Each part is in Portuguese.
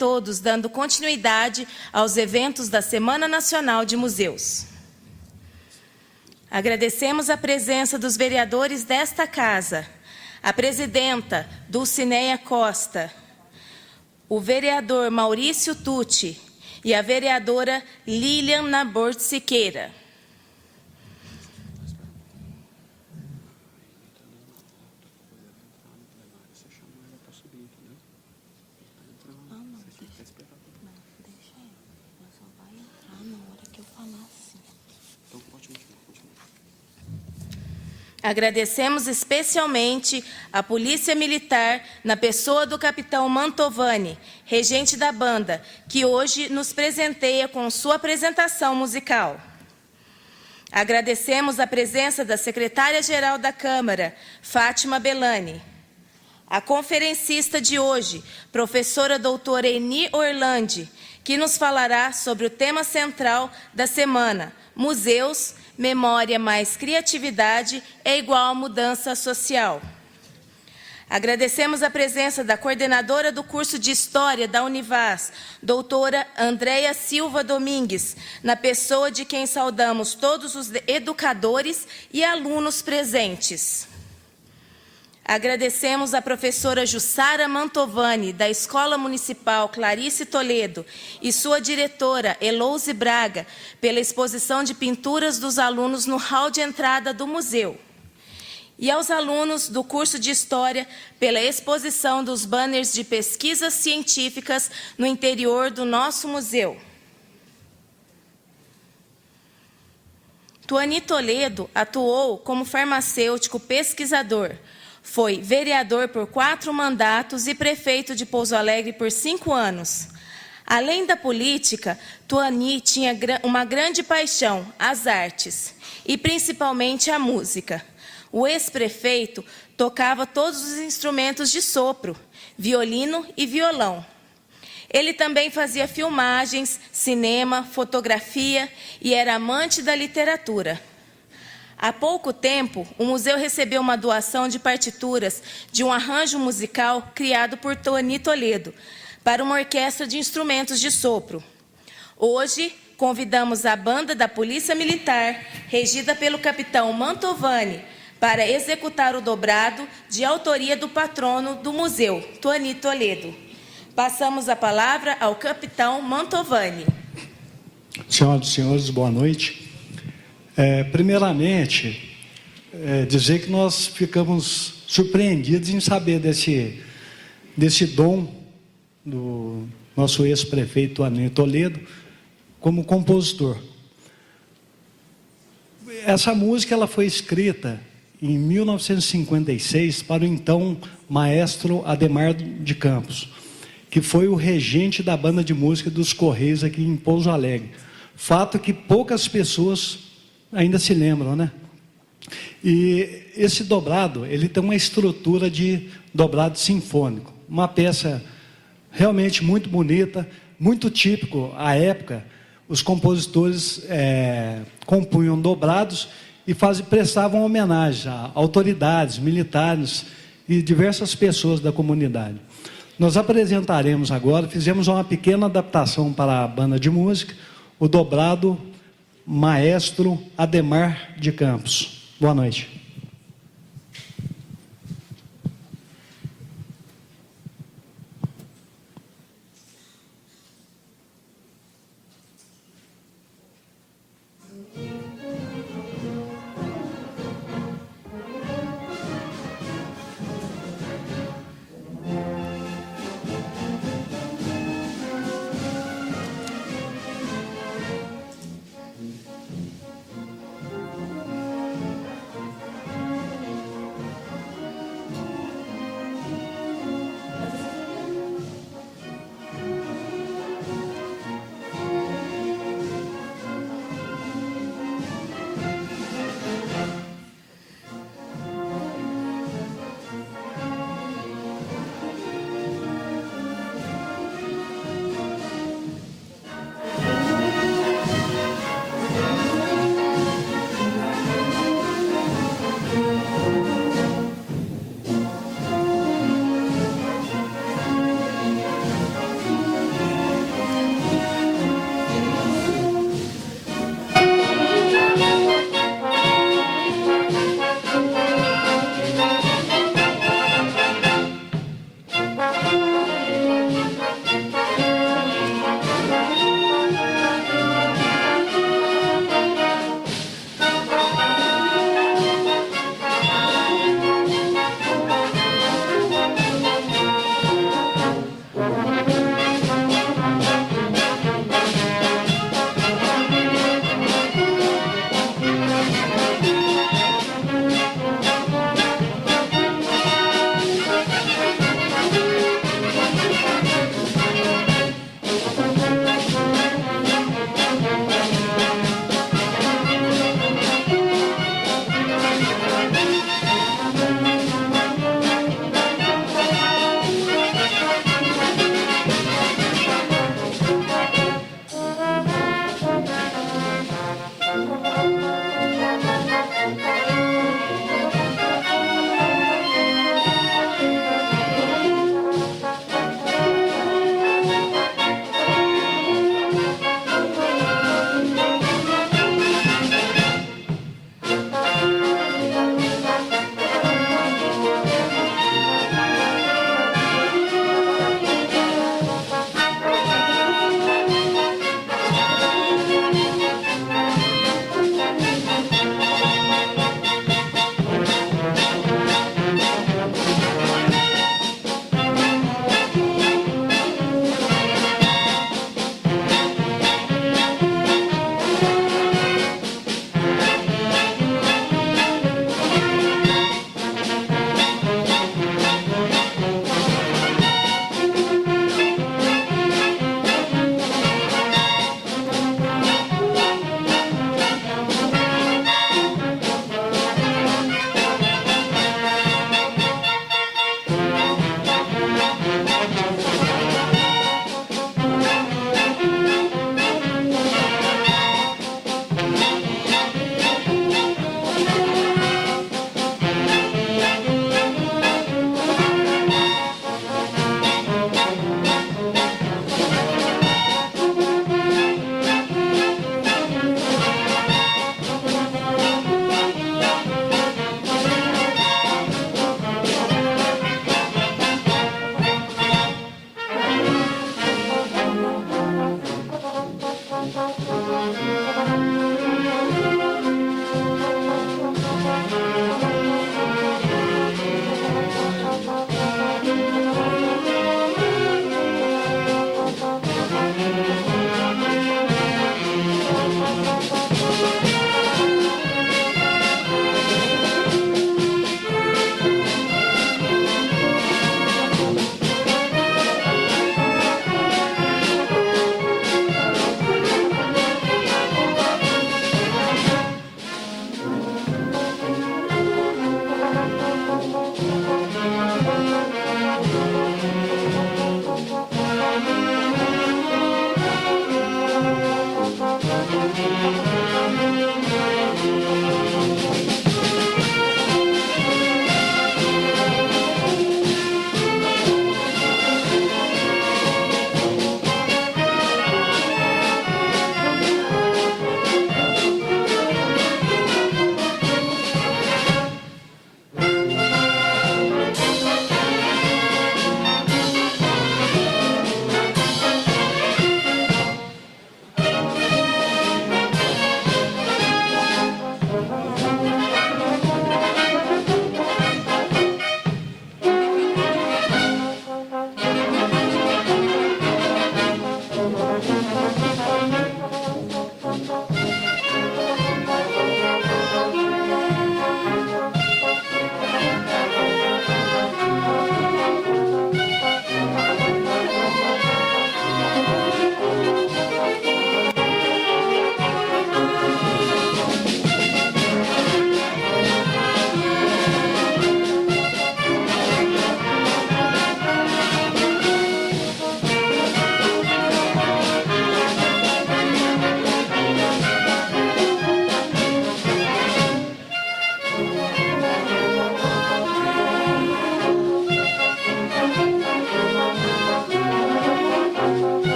todos, dando continuidade aos eventos da Semana Nacional de Museus. Agradecemos a presença dos vereadores desta casa, a presidenta Dulcineia Costa, o vereador Maurício Tucci e a vereadora Lilian Nabort Siqueira. Agradecemos especialmente a Polícia Militar, na pessoa do capitão Mantovani, regente da banda, que hoje nos presenteia com sua apresentação musical. Agradecemos a presença da secretária-geral da Câmara, Fátima Belani. A conferencista de hoje, professora doutora Eni Orlandi, que nos falará sobre o tema central da semana, Museus, Memória mais Criatividade é igual a mudança social. Agradecemos a presença da coordenadora do curso de História da Univas, doutora Andréia Silva Domingues, na pessoa de quem saudamos todos os educadores e alunos presentes. Agradecemos a professora Jussara Mantovani, da Escola Municipal Clarice Toledo, e sua diretora, Elouse Braga, pela exposição de pinturas dos alunos no hall de entrada do museu. E aos alunos do curso de História, pela exposição dos banners de pesquisas científicas no interior do nosso museu. Tuani Toledo atuou como farmacêutico pesquisador. Foi vereador por 4 mandatos e prefeito de Pouso Alegre por 5 anos. Além da política, Tuani tinha uma grande paixão, as artes, e principalmente a música. O ex-prefeito tocava todos os instrumentos de sopro, violino e violão. Ele também fazia filmagens, cinema, fotografia e era amante da literatura. Há pouco tempo, o museu recebeu uma doação de partituras de um arranjo musical criado por Tuani Toledo, para uma orquestra de instrumentos de sopro. Hoje, convidamos a banda da Polícia Militar, regida pelo capitão Mantovani, para executar o dobrado de autoria do patrono do museu, Tuani Toledo. Passamos a palavra ao capitão Mantovani. Senhoras e senhores, boa noite. Primeiramente, dizer que nós ficamos surpreendidos em saber desse dom do nosso ex-prefeito Tuani Toledo como compositor. Essa música ela foi escrita em 1956 para o então maestro Ademar de Campos, que foi o regente da banda de música dos Correios aqui em Pouso Alegre. Fato que poucas pessoas ainda se lembram, né? E esse dobrado, ele tem uma estrutura de dobrado sinfônico. Uma peça realmente muito bonita, muito típico à época. Os compositores compunham dobrados e prestavam homenagem a autoridades, militares e diversas pessoas da comunidade. Nós apresentaremos agora, fizemos uma pequena adaptação para a banda de música, o dobrado Maestro Ademar de Campos. Boa noite.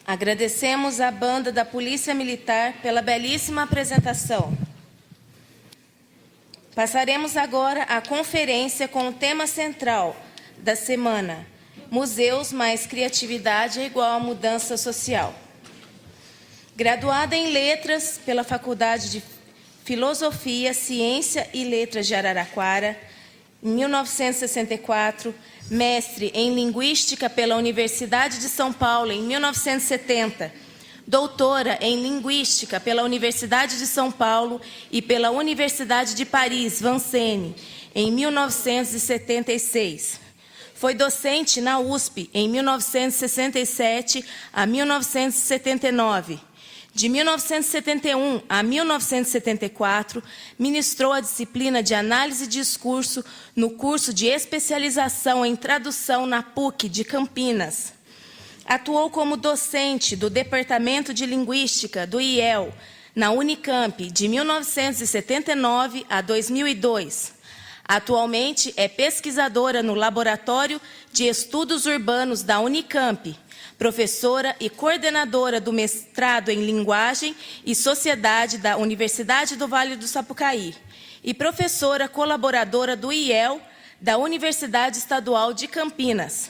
Agradecemos à banda da Polícia Militar pela belíssima apresentação. Passaremos agora à conferência com o tema central da semana: Museus mais criatividade é igual a mudança social. Graduada em Letras pela Faculdade de Filosofia, Ciência e Letras de Araraquara, em 1964, mestre em Linguística pela Universidade de São Paulo, em 1970, doutora em Linguística pela Universidade de São Paulo e pela Universidade de Paris, Vincennes, em 1976. Foi docente na USP em 1967 a 1979. De 1971 a 1974, ministrou a disciplina de Análise e Discurso no curso de especialização em tradução na PUC de Campinas. Atuou como docente do Departamento de Linguística do IEL, na Unicamp, de 1979 a 2002. Atualmente é pesquisadora no Laboratório de Estudos Urbanos da Unicamp, professora e coordenadora do mestrado em Linguagem e Sociedade da Universidade do Vale do Sapucaí e professora colaboradora do IEL da Universidade Estadual de Campinas.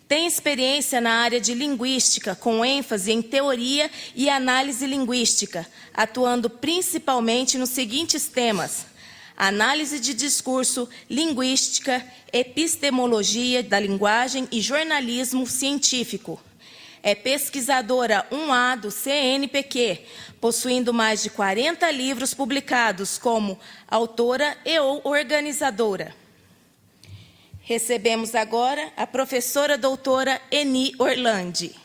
Tem experiência na área de linguística, com ênfase em teoria e análise linguística, atuando principalmente nos seguintes temas: análise de discurso, linguística, epistemologia da linguagem e jornalismo científico. É pesquisadora 1A do CNPq, possuindo mais de 40 livros publicados como autora e ou organizadora. Recebemos agora a professora doutora Eni Orlandi.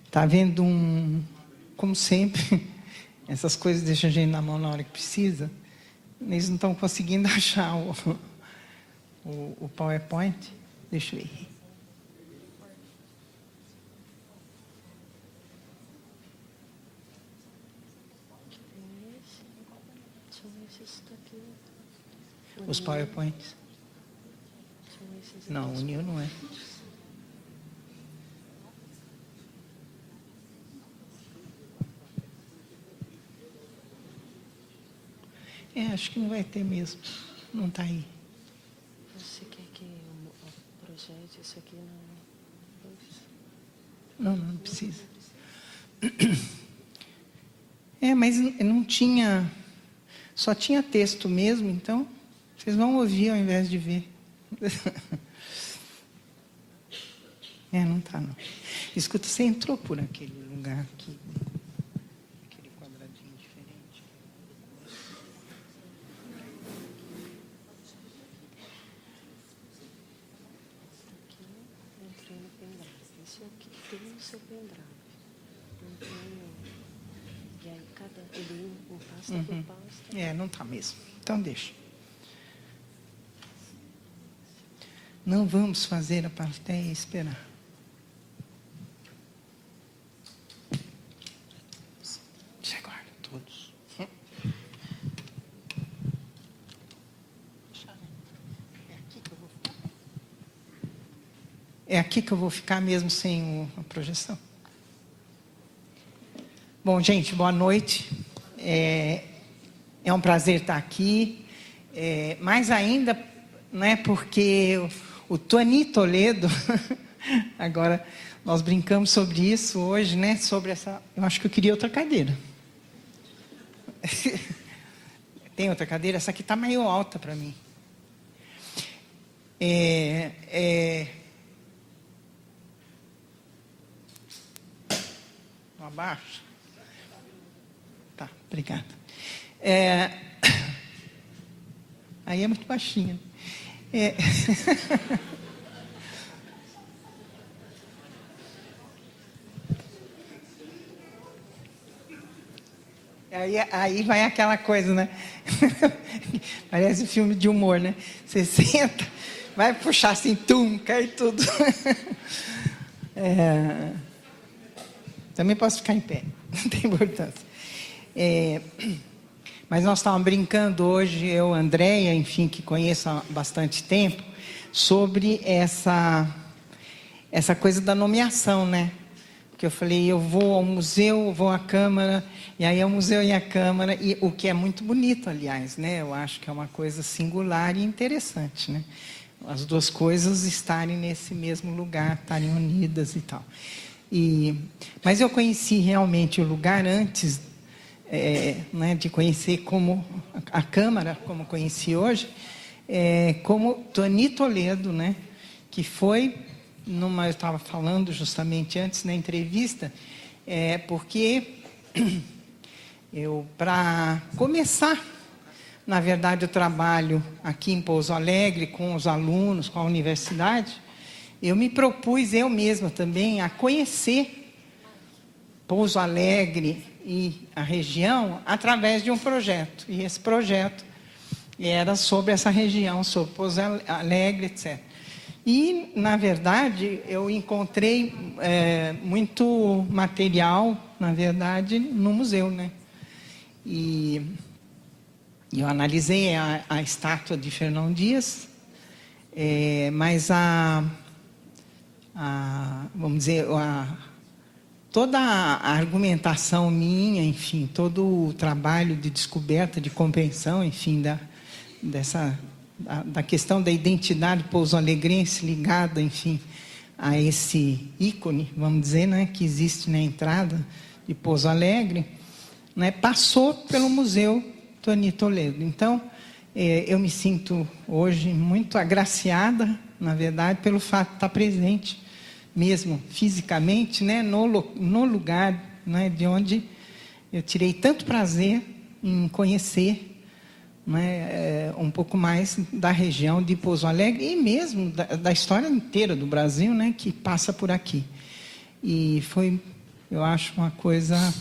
Está havendo como sempre, essas coisas deixam a gente na mão na hora que precisa. Eles não estão conseguindo achar o PowerPoint. Deixa eu ver. Os PowerPoints. Não, o Nil não é. Acho que não vai ter mesmo. Não está aí. Você quer que eu projete isso aqui? Não precisa. Mas não tinha... Só tinha texto mesmo, então vocês vão ouvir ao invés de ver. Não está, não. Escuta, você entrou por aquele lugar aqui. Aquele quadradinho diferente. Entrei no pendrive. Isso aqui tem no seu pendrive. Não tem... E aí, cada link, pasta por pasta. Não está mesmo. Então, deixa. Não vamos fazer a plateia esperar. Você guarda todos. É aqui que eu vou ficar mesmo sem a projeção. Bom, gente, boa noite. É um prazer estar aqui. Mais ainda, porque o Tony Toledo, agora nós brincamos sobre isso hoje, sobre essa... Eu acho que eu queria outra cadeira. Tem outra cadeira? Essa aqui está meio alta para mim. Abaixo. Tá, obrigada. Aí é muito baixinha. É. Aí vai aquela coisa, né? Parece filme de humor, né? Você senta, vai puxar assim, tum, cai tudo. Também posso ficar em pé, não tem importância. Mas nós estávamos brincando hoje, eu, Andréia, enfim, que conheço há bastante tempo, sobre essa coisa da nomeação, né? Porque eu falei, eu vou ao museu, vou à Câmara, e aí é o museu e a Câmara, e o que é muito bonito, aliás, né? Eu acho que é uma coisa singular e interessante, né? As duas coisas estarem nesse mesmo lugar, estarem unidas e tal. Mas eu conheci realmente o lugar antes, né, de conhecer como a Câmara, como conheci hoje, como Toni Toledo, né? Que foi... eu estava falando justamente antes na entrevista, porque para começar, na verdade, o trabalho aqui em Pouso Alegre, com os alunos, com a universidade, eu me propus, eu mesma também, a conhecer Pouso Alegre e a região através de um projeto. E esse projeto era sobre essa região, sobre Pouso Alegre, etc. E, na verdade, eu encontrei muito material, na verdade, no museu, né? E eu analisei a estátua de Fernão Dias, mas vamos dizer, toda a argumentação minha, enfim, todo o trabalho de descoberta, de compreensão, enfim, da questão da identidade pouso-alegrense ligada, enfim, a esse ícone, vamos dizer, né, que existe na entrada de Pouso Alegre, né, passou pelo Museu Toni Toledo. Então, eu me sinto hoje muito agraciada, na verdade, pelo fato de estar presente, mesmo fisicamente, né, no lugar, né, de onde eu tirei tanto prazer em conhecer, né, um pouco mais da região de Pouso Alegre e mesmo da história inteira do Brasil, né, que passa por aqui. E foi, eu acho, uma coisa,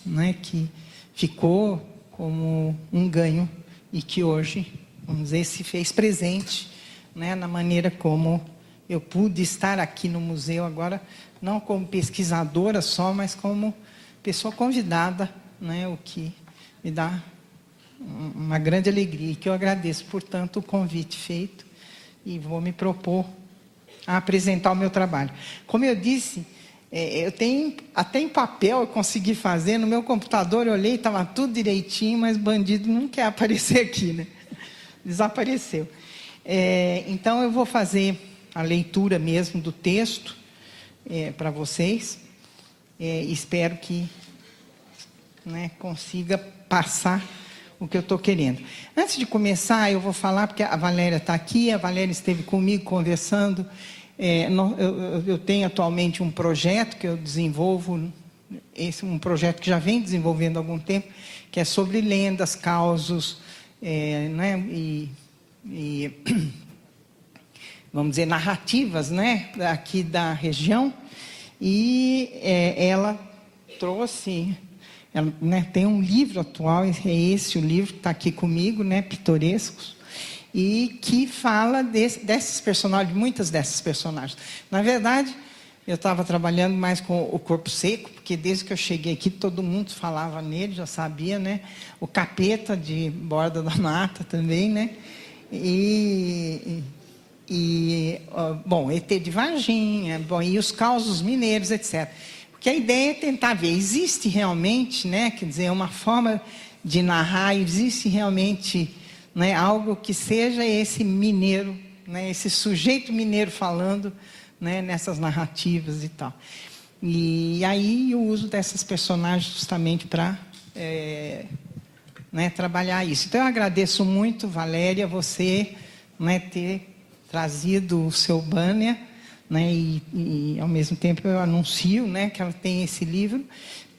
né, que ficou como um ganho e que hoje, vamos dizer, se fez presente, né, na maneira como eu pude estar aqui no museu agora, não como pesquisadora só, mas como pessoa convidada, né, o que me dá uma grande alegria, e que eu agradeço, portanto, o convite feito, e vou me propor a apresentar o meu trabalho. Como eu disse, eu tenho, até em papel eu consegui fazer, no meu computador eu olhei, estava tudo direitinho, mas bandido não quer aparecer aqui, né? Desapareceu. Então, eu vou fazer a leitura mesmo do texto para vocês, espero que, né, consiga passar o que eu estou querendo. Antes de começar, eu vou falar, porque a Valéria está aqui, a Valéria esteve comigo conversando. Eu tenho atualmente um projeto que eu desenvolvo, um projeto que já vem desenvolvendo há algum tempo, que é sobre lendas, causos, né, e vamos dizer, narrativas, né, aqui da região. E ela trouxe... né, tem um livro atual, é esse o livro que está aqui comigo, né, Pitorescos, e que fala desses personagens, muitas dessas personagens. Na verdade, eu estava trabalhando mais com o Corpo Seco, porque desde que eu cheguei aqui, todo mundo falava nele, já sabia, né, o Capeta de Borda da Mata também, né, bom, ET de Varginha, bom, e os causos mineiros, etc. Porque a ideia é tentar ver, existe realmente, né, quer dizer, uma forma de narrar, existe realmente, né, algo que seja esse mineiro, né, esse sujeito mineiro falando, né, nessas narrativas e tal. E aí o uso dessas personagens justamente para né, trabalhar isso. Então eu agradeço muito, Valéria, você, né, ter trazido o seu banner, né, e ao mesmo tempo eu anuncio, né, que ela tem esse livro,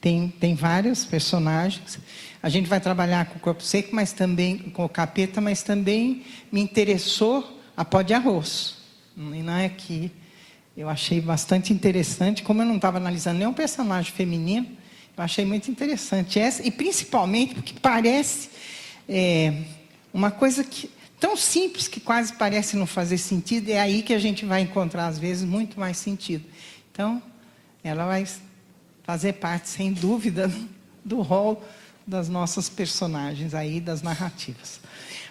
tem vários personagens. A gente vai trabalhar com o Corpo Seco, mas também com o Capeta, mas também me interessou a Pó de Arroz. E não é que eu achei bastante interessante, como eu não estava analisando nenhum personagem feminino, eu achei muito interessante essa, e principalmente porque parece uma coisa que tão simples que quase parece não fazer sentido, é aí que a gente vai encontrar, às vezes, muito mais sentido. Então, ela vai fazer parte, sem dúvida, do rol das nossas personagens aí, das narrativas.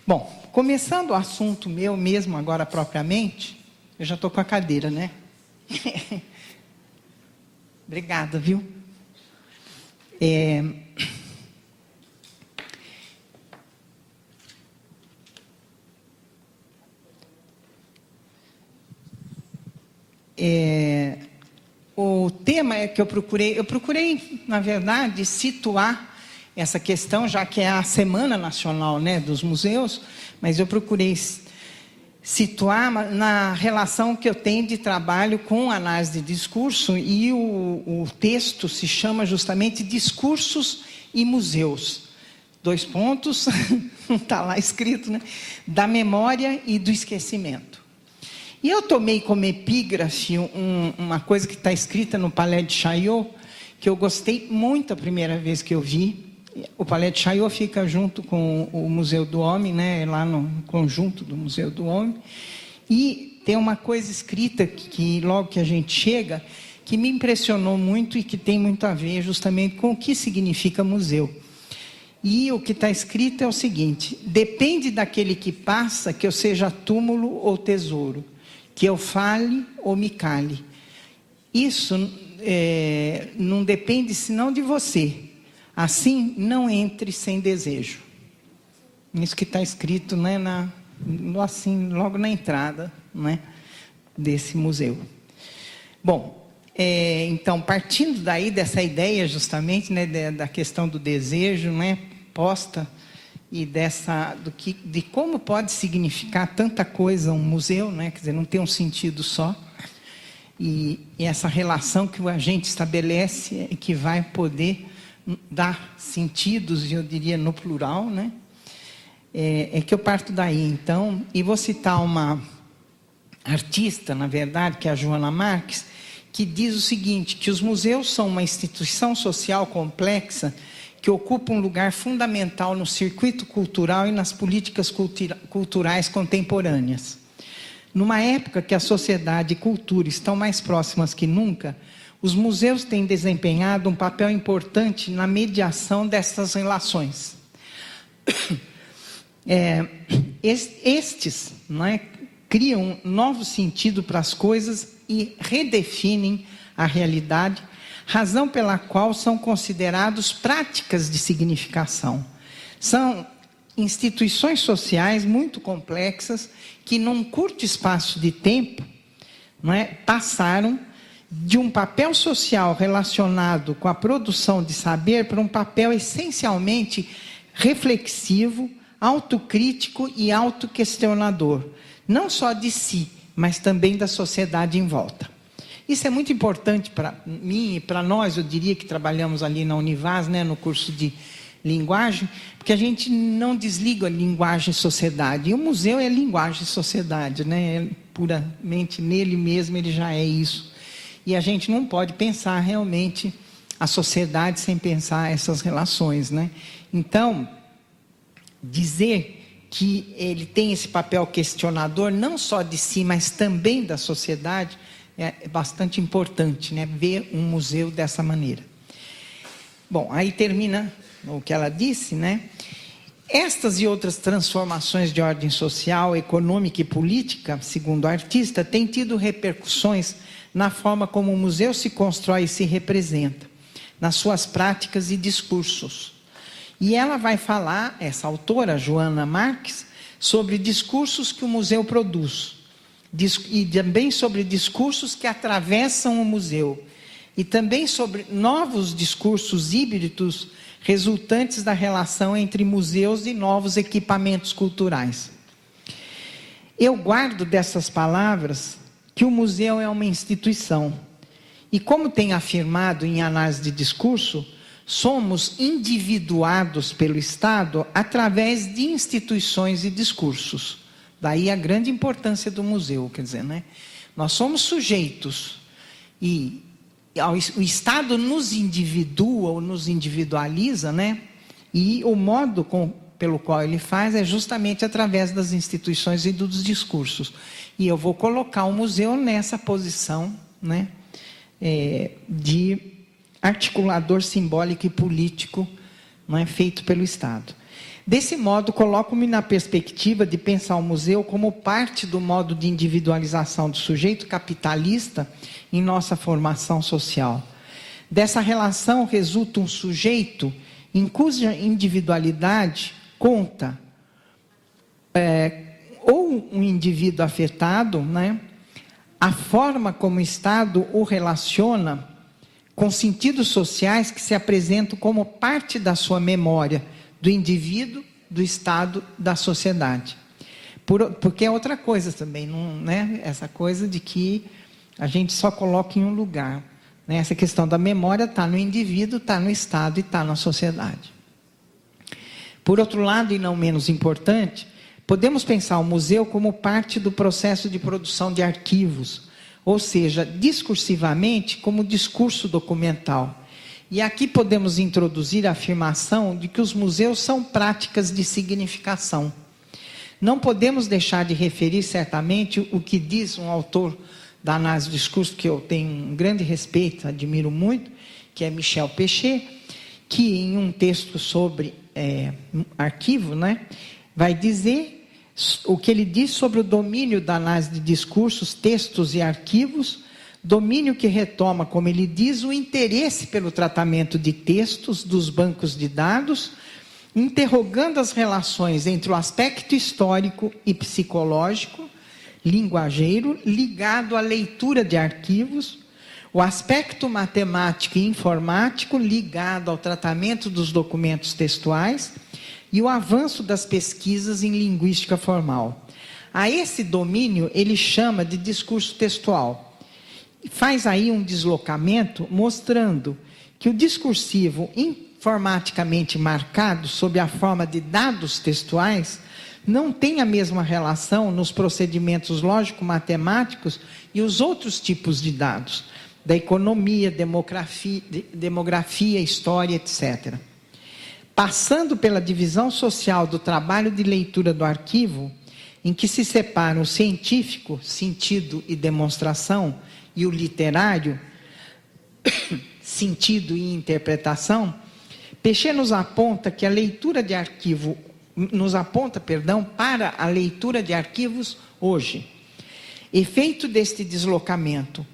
Bom, começando o assunto meu mesmo agora propriamente, eu já estou com a cadeira, né? Obrigada, viu? O tema é que eu procurei, na verdade, situar essa questão, já que é a Semana Nacional, né, dos Museus, mas eu procurei situar na relação que eu tenho de trabalho com análise de discurso, e o texto se chama justamente Discursos e Museus. 2 pontos, está lá escrito, né? Da memória e do esquecimento. E eu tomei como epígrafe uma coisa que está escrita no Palais de Chaillot, que eu gostei muito a primeira vez que eu vi. O Palais de Chaillot fica junto com o Museu do Homem, né, lá no conjunto do Museu do Homem. E tem uma coisa escrita que logo que a gente chega, que me impressionou muito e que tem muito a ver justamente com o que significa museu. E o que está escrito é o seguinte: depende daquele que passa que eu seja túmulo ou tesouro, que eu fale ou me cale. Isso não depende senão de você. Assim, não entre sem desejo. Isso que está escrito, né, assim, logo na entrada, né, desse museu. Bom, então, partindo daí dessa ideia justamente, né, da questão do desejo, né, posta, e de como pode significar tanta coisa um museu, né, quer dizer, não tem um sentido só, e essa relação que a gente estabelece e que vai poder dar sentidos, eu diria no plural, né? É que eu parto daí, então, e vou citar uma artista, na verdade, que é a Joana Marques, que diz o seguinte, que os museus são uma instituição social complexa que ocupa um lugar fundamental no circuito cultural e nas políticas culturais contemporâneas. Numa época que a sociedade e cultura estão mais próximas que nunca, os museus têm desempenhado um papel importante na mediação dessas relações. Estes, né, criam um novo sentido para as coisas e redefinem a realidade, razão pela qual são considerados práticas de significação. São instituições sociais muito complexas que, num curto espaço de tempo, né, passaram de um papel social relacionado com a produção de saber para um papel essencialmente reflexivo, autocrítico e autoquestionador, não só de si, mas também da sociedade em volta. Isso é muito importante para mim e para nós, eu diria que trabalhamos ali na Univaz, né, no curso de linguagem, porque a gente não desliga a linguagem e sociedade, e o museu é linguagem e sociedade, né, puramente nele mesmo ele já é isso. E a gente não pode pensar realmente a sociedade sem pensar essas relações, né? Então, dizer que ele tem esse papel questionador, não só de si, mas também da sociedade, é bastante importante, né? Ver um museu dessa maneira. Bom, aí termina o que ela disse, né? Estas e outras transformações de ordem social, econômica e política, segundo a artista, têm tido repercussões na forma como o museu se constrói e se representa, nas suas práticas e discursos. E ela vai falar, essa autora, Joana Marques, sobre discursos que o museu produz, e também sobre discursos que atravessam o museu, e também sobre novos discursos híbridos resultantes da relação entre museus e novos equipamentos culturais. Eu guardo dessas palavras que o museu é uma instituição. E como tem afirmado em análise de discurso, somos individuados pelo Estado através de instituições e discursos. Daí a grande importância do museu, quer dizer, né? Nós somos sujeitos e o Estado nos individua ou nos individualiza, né? E o modo pelo qual ele faz é justamente através das instituições e dos discursos. E eu vou colocar o museu nessa posição, né? De articulador simbólico e político, não é, feito pelo Estado. Desse modo, coloco-me na perspectiva de pensar o museu como parte do modo de individualização do sujeito capitalista em nossa formação social. Dessa relação resulta um sujeito em cuja individualidade conta ou um indivíduo afetado, né, a forma como o Estado o relaciona com sentidos sociais que se apresentam como parte da sua memória, do indivíduo, do Estado, da sociedade. Porque é outra coisa também, não, né? Essa coisa de que a gente só coloca em um lugar, né? Essa questão da memória está no indivíduo, está no Estado e está na sociedade. Por outro lado, e não menos importante, podemos pensar o museu como parte do processo de produção de arquivos, ou seja, discursivamente como discurso documental. E aqui podemos introduzir a afirmação de que os museus são práticas de significação. Não podemos deixar de referir certamente o que diz um autor da análise do discurso, que eu tenho um grande respeito, admiro muito, que é Michel Pechet, que em um texto sobre arquivo, né, vai dizer o que ele diz sobre o domínio da análise de discursos, textos e arquivos, domínio que retoma, como ele diz, o interesse pelo tratamento de textos dos bancos de dados, interrogando as relações entre o aspecto histórico e psicológico, linguageiro, ligado à leitura de arquivos, o aspecto matemático e informático, ligado ao tratamento dos documentos textuais, e o avanço das pesquisas em linguística formal. A esse domínio ele chama de discurso textual. Faz aí um deslocamento mostrando que o discursivo informaticamente marcado sob a forma de dados textuais não tem a mesma relação nos procedimentos lógico-matemáticos e os outros tipos de dados, da economia, demografia, história, etc. Passando pela divisão social do trabalho de leitura do arquivo, em que se separam o científico, sentido e demonstração, e o literário, sentido e interpretação, Pechet nos aponta que a leitura de arquivo, para a leitura de arquivos hoje. Efeito deste deslocamento,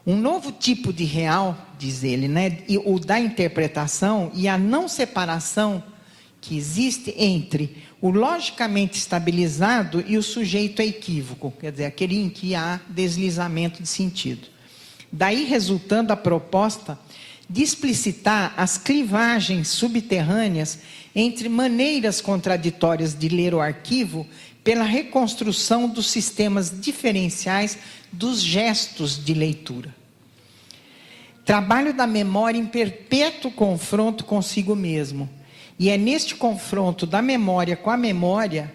um novo tipo de real, diz ele, né, o da interpretação e a não separação que existe entre o logicamente estabilizado e o sujeito a equívoco, quer dizer, aquele em que há deslizamento de sentido. Daí resultando a proposta de explicitar as clivagens subterrâneas entre maneiras contraditórias de ler o arquivo pela reconstrução dos sistemas diferenciais dos gestos de leitura. Trabalho da memória em perpétuo confronto consigo mesmo. E é neste confronto da memória com a memória,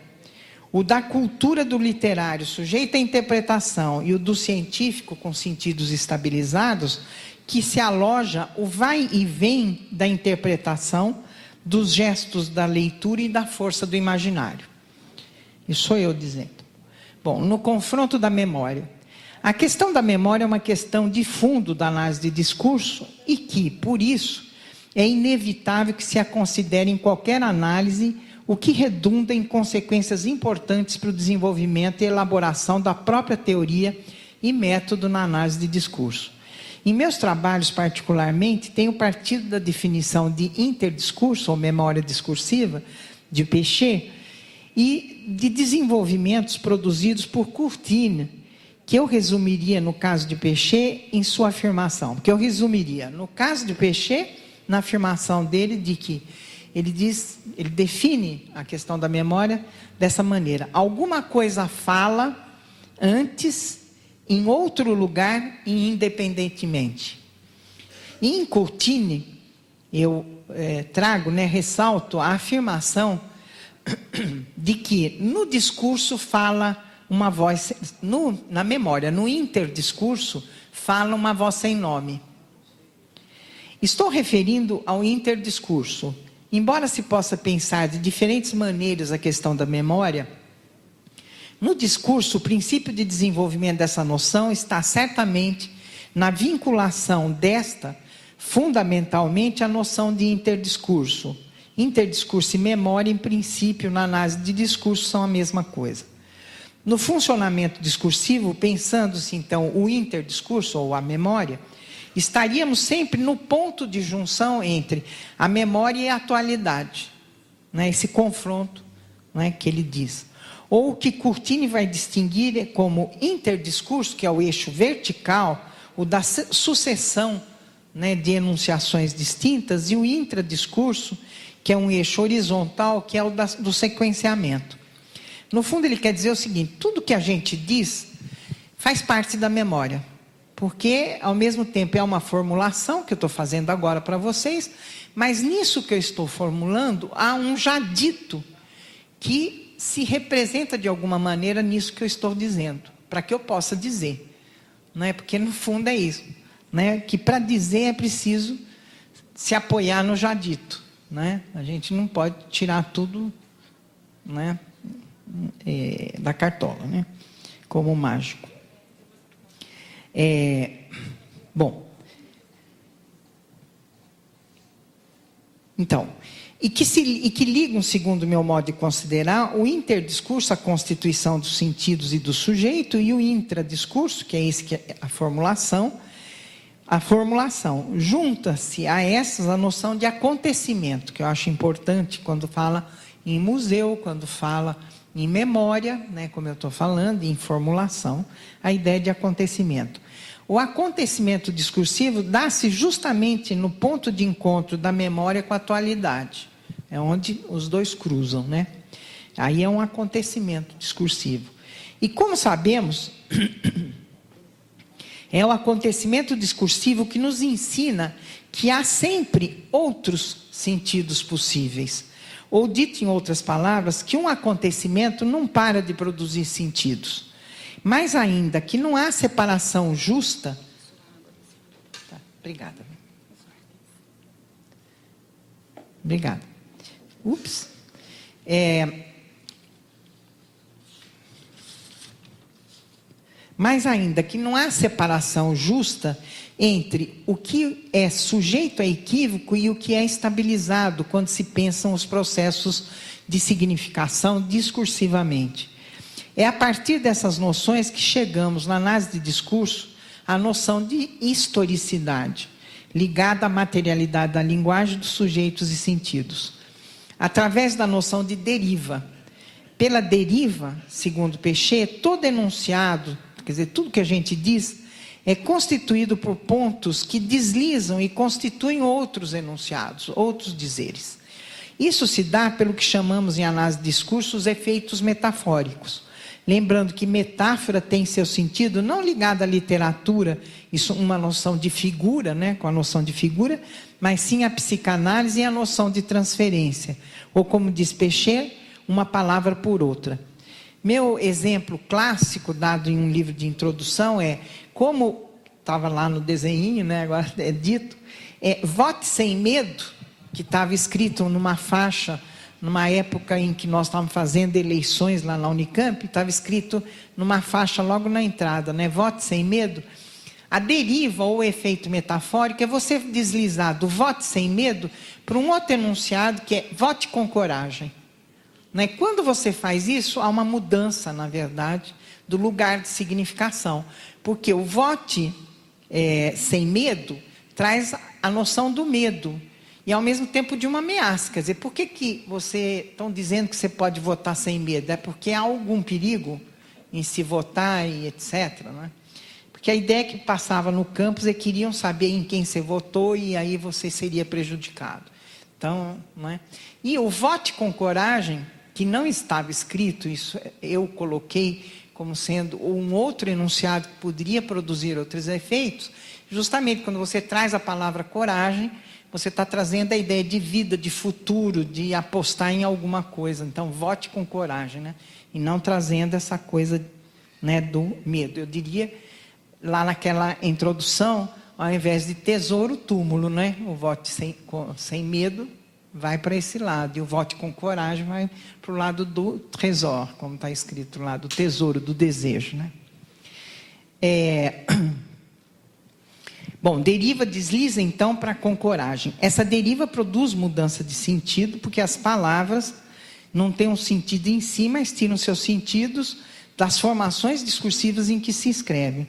o da cultura do literário sujeito à interpretação e o do científico com sentidos estabilizados, que se aloja o vai e vem da interpretação, dos gestos da leitura e da força do imaginário. Isso sou eu dizendo. Bom, no confronto da memória. A questão da memória é uma questão de fundo da análise de discurso e que, por isso, é inevitável que se a considere em qualquer análise, o que redunda em consequências importantes para o desenvolvimento e elaboração da própria teoria e método na análise de discurso. Em meus trabalhos, particularmente, tenho partido da definição de interdiscurso, ou memória discursiva, de Pechet, e de desenvolvimentos produzidos por Courtine, que eu resumiria, no caso de Pechet, em sua afirmação. Porque eu resumiria, no caso de Pechet, na afirmação dele de que ele define a questão da memória dessa maneira: alguma coisa fala antes, em outro lugar e independentemente. E em Courtine, eu ressalto a afirmação de que no discurso fala uma voz, na memória, no interdiscurso, fala uma voz sem nome. Estou referindo ao interdiscurso. Embora se possa pensar de diferentes maneiras a questão da memória, no discurso, o princípio de desenvolvimento dessa noção está certamente na vinculação desta, fundamentalmente, à noção de interdiscurso. Interdiscurso e memória, em princípio, na análise de discurso, são a mesma coisa. No funcionamento discursivo, pensando-se, então, o interdiscurso, ou a memória, estaríamos sempre no ponto de junção entre a memória e a atualidade. Né? Esse confronto, né, que ele diz. Ou o que Curtini vai distinguir como interdiscurso, que é o eixo vertical, o da sucessão, né, de enunciações distintas, e o intradiscurso, que é um eixo horizontal, que é o do sequenciamento. No fundo, ele quer dizer o seguinte: tudo que a gente diz faz parte da memória, porque, ao mesmo tempo, é uma formulação que eu estou fazendo agora para vocês, mas nisso que eu estou formulando, há um já dito que se representa de alguma maneira nisso que eu estou dizendo, para que eu possa dizer. Não é? Porque, no fundo, é isso. Né? Que para dizer é preciso se apoiar no já dito. Né? A gente não pode tirar tudo, né, da cartola, né? Como mágico. Bom, então, e que ligam, segundo o meu modo de considerar, o interdiscurso à constituição dos sentidos e do sujeito, e o intradiscurso, que é esse que é a formulação. A formulação junta-se a essas a noção de acontecimento, que eu acho importante quando fala em museu, quando fala em memória, né, como eu estou falando, em formulação, a ideia de acontecimento. O acontecimento discursivo dá-se justamente no ponto de encontro da memória com a atualidade. É onde os dois cruzam, né? Aí é um acontecimento discursivo. E como sabemos, é o acontecimento discursivo que nos ensina que há sempre outros sentidos possíveis. Ou, dito em outras palavras, que um acontecimento não para de produzir sentidos. Mais ainda, que não há separação justa. Tá, obrigada. Obrigada. Ups. Mais ainda, que não há separação justa entre o que é sujeito a equívoco e o que é estabilizado quando se pensam os processos de significação discursivamente. É a partir dessas noções que chegamos, na análise de discurso, à noção de historicidade, ligada à materialidade da linguagem dos sujeitos e sentidos, através da noção de deriva. Pela deriva, segundo Péchet, todo enunciado, quer dizer, tudo que a gente diz, é constituído por pontos que deslizam e constituem outros enunciados, outros dizeres. Isso se dá pelo que chamamos em análise de discurso os efeitos metafóricos. Lembrando que metáfora tem seu sentido não ligado à literatura, isso uma noção de figura, né, com a noção de figura, mas sim à psicanálise e à noção de transferência. Ou, como diz Péchet, uma palavra por outra. Meu exemplo clássico, dado em um livro de introdução, é como estava lá no desenho, né, agora é dito, vote sem medo, que estava escrito numa faixa, numa época em que nós estávamos fazendo eleições lá na Unicamp, estava escrito numa faixa logo na entrada, né, vote sem medo. A deriva ou o efeito metafórico é você deslizar do vote sem medo para um outro enunciado que é vote com coragem. Né? Quando você faz isso, há uma mudança, na verdade, do lugar de significação. Porque o vote sem medo traz a noção do medo. E, ao mesmo tempo, de uma ameaça. Quer dizer, por que você estão dizendo que você pode votar sem medo? É porque há algum perigo em se votar e etc. Né? Porque a ideia que passava no campus é que queriam saber em quem você votou e aí você seria prejudicado. Então, não é? E o vote com coragem, que não estava escrito, isso eu coloquei como sendo um outro enunciado que poderia produzir outros efeitos, justamente quando você traz a palavra coragem, você está trazendo a ideia de vida, de futuro, de apostar em alguma coisa. Então, vote com coragem, né? E não trazendo essa coisa, né, do medo. Eu diria, lá naquela introdução, ao invés de tesouro, túmulo, né? O vote sem medo vai para esse lado. E o vote com coragem vai para o lado do trésor, como está escrito lá, do tesouro, do desejo, né? Bom, deriva desliza então para com coragem. Essa deriva produz mudança de sentido, porque as palavras não têm um sentido em si, mas tiram seus sentidos das formações discursivas em que se escrevem.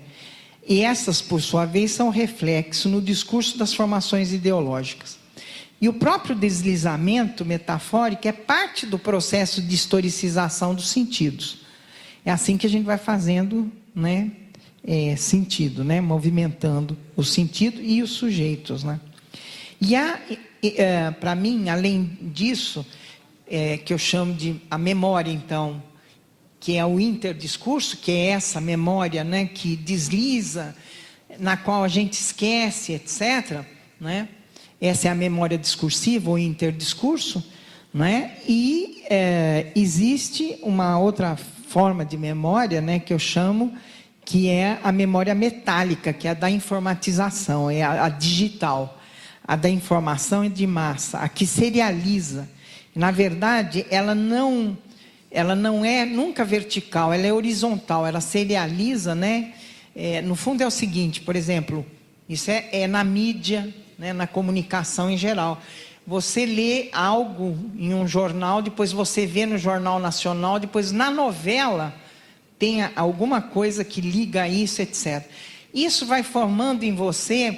E essas, por sua vez, são reflexo no discurso das formações ideológicas. E o próprio deslizamento metafórico é parte do processo de historicização dos sentidos. É assim que a gente vai fazendo, né, sentido, né, movimentando o sentido e os sujeitos, né. E para mim, além disso, que eu chamo de a memória, então, que é o interdiscurso, que é essa memória, né, que desliza, na qual a gente esquece, etc., né? Essa é a memória discursiva, ou interdiscurso, né? E existe uma outra forma de memória, né, que eu chamo, que é a memória metálica, que é a da informatização, é a digital, a da informação de massa, a que serializa. Na verdade, ela não é nunca vertical, ela é horizontal, ela serializa, né? No fundo é o seguinte, por exemplo, isso é na mídia, né, na comunicação em geral. Você lê algo em um jornal, depois você vê no Jornal Nacional, depois na novela tem alguma coisa que liga a isso, etc. Isso vai formando em você